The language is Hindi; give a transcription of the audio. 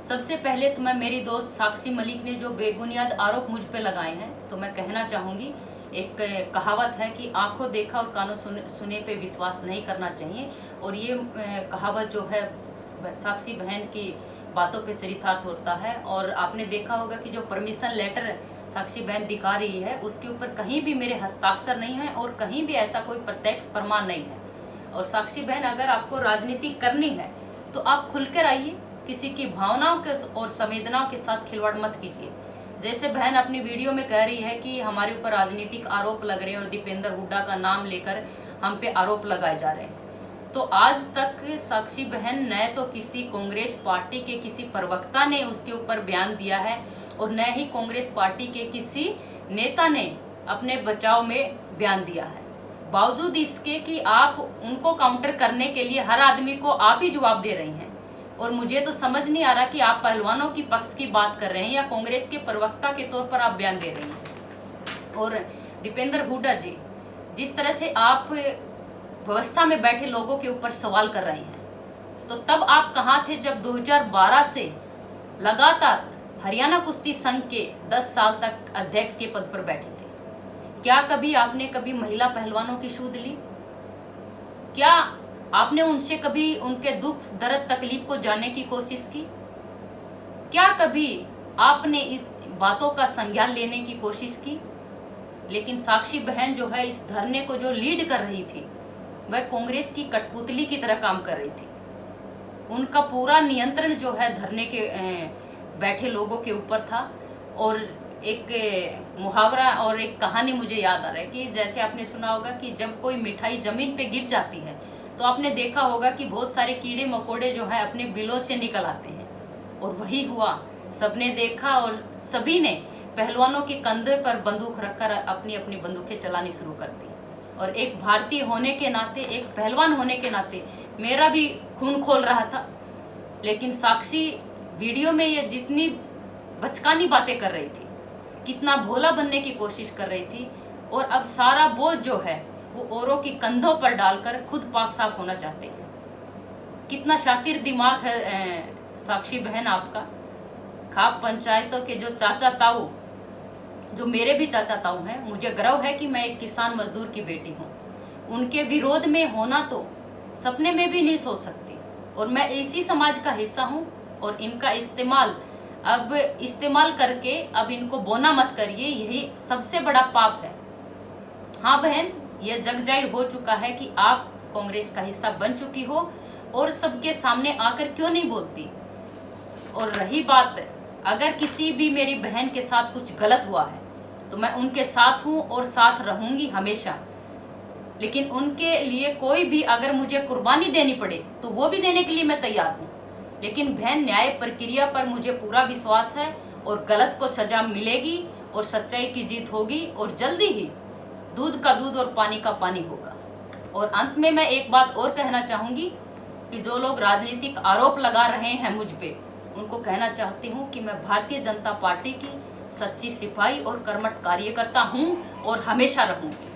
सबसे पहले तो मैं मेरी दोस्त साक्षी मलिक ने जो बेबुनियाद आरोप मुझ पे लगाए हैं, तो मैं कहना चाहूँगी, एक कहावत है कि आंखों देखा और कानों सुने पे विश्वास नहीं करना चाहिए। और ये कहावत जो है साक्षी बहन की बातों पे चरितार्थ होता है। और आपने देखा होगा कि जो परमिशन लेटर साक्षी बहन दिखा रही है उसके ऊपर कहीं भी मेरे हस्ताक्षर नहीं है और कहीं भी ऐसा कोई प्रत्यक्ष प्रमाण नहीं है। और साक्षी बहन, अगर आपको राजनीति करनी है तो आप खुलकर आइए, किसी की भावनाओं के और संवेदनाओं के साथ खिलवाड़ मत कीजिए। जैसे बहन अपनी वीडियो में कह रही है कि हमारे ऊपर राजनीतिक आरोप लग रहे हैं और दीपेंद्र हुड्डा का नाम लेकर हम पे आरोप लगाए जा रहे हैं, तो आज तक साक्षी बहन न तो किसी कांग्रेस पार्टी के किसी प्रवक्ता ने उसके ऊपर बयान दिया है और न ही कांग्रेस पार्टी के किसी नेता ने अपने बचाव में बयान दिया है। बावजूद इसके कि आप उनको काउंटर करने के लिए हर आदमी को आप ही जवाब दे रही हैं। और मुझे तो समझ नहीं आ रहा कि आप पहलवानों की पक्ष की बात कर रहे हैं या कांग्रेस के प्रवक्ता के तौर पर आप बयान दे रही हैं। और दीपेंद्र हुड्डा जी, जिस तरह से आप व्यवस्था में बैठे लोगों के ऊपर सवाल कर रहे हैं, तो तब आप कहाँ थे जब 2012 से लगातार हरियाणा कुश्ती संघ के 10 साल तक अध्यक्ष के पद पर बैठे थे? क्या कभी आपने कभी महिला पहलवानों की सूध ली? क्या आपने उनसे कभी उनके दुख दर्द तकलीफ को जानने की कोशिश की? क्या कभी आपने इस बातों का संज्ञान लेने की कोशिश की? लेकिन साक्षी बहन जो है इस धरने को जो लीड कर रही थी, वह कांग्रेस की कठपुतली की तरह काम कर रही थी। उनका पूरा नियंत्रण जो है धरने के बैठे लोगों के ऊपर था। और एक मुहावरा और एक कहानी मुझे याद आ रहा है कि जैसे आपने सुना होगा कि जब कोई मिठाई जमीन पे गिर जाती है तो आपने देखा होगा कि बहुत सारे कीड़े मकोड़े जो है अपने बिलों से निकल आते हैं। और वही हुआ, सबने देखा और सभी ने पहलवानों के कंधे पर बंदूक रखकर अपनी अपनी बंदूकें चलानी शुरू कर दी। और एक भारतीय होने के नाते, एक पहलवान होने के नाते मेरा भी खून खोल रहा था। लेकिन साक्षी वीडियो में ये जितनी बचकानी बातें कर रही थी, कितना भोला बनने की कोशिश कर रही थी, और अब सारा बोझ जो है वो औरों के कंधों पर डालकर खुद पाक साफ होना चाहते हैं। कितना शातिर दिमाग है साक्षी बहन आपका। खाप पंचायतों के जो चाचा ताऊ, जो मेरे भी चाचा ताऊ हैं, मुझे गर्व है कि मैं एक किसान मजदूर की बेटी हूँ। उनके विरोध में होना तो सपने में भी नहीं सोच सकती। और मैं इसी समाज का हिस्सा हूँ और इनका इस्तेमाल करके अब इनको बोना मत करिए, यही सबसे बड़ा पाप है। हाँ बहन, यह जग जाहिर हो चुका है कि आप कांग्रेस का हिस्सा बन चुकी हो और सबके सामने आकर क्यों नहीं बोलती। और रही बात, अगर किसी भी मेरी बहन के साथ कुछ गलत हुआ है तो मैं उनके साथ हूँ और साथ रहूंगी हमेशा। लेकिन उनके लिए कोई भी अगर मुझे कुर्बानी देनी पड़े तो वो भी देने के लिए मैं तैयार हूँ। लेकिन बहन, न्याय प्रक्रिया पर मुझे पूरा विश्वास है और गलत को सजा मिलेगी और सच्चाई की जीत होगी और जल्दी ही दूध का दूध और पानी का पानी होगा। और अंत में मैं एक बात और कहना चाहूँगी कि जो लोग राजनीतिक आरोप लगा रहे हैं मुझ पे, उनको कहना चाहती हूँ कि मैं भारतीय जनता पार्टी की सच्ची सिपाही और कर्मठ कार्यकर्ता हूँ और हमेशा रहूँगी।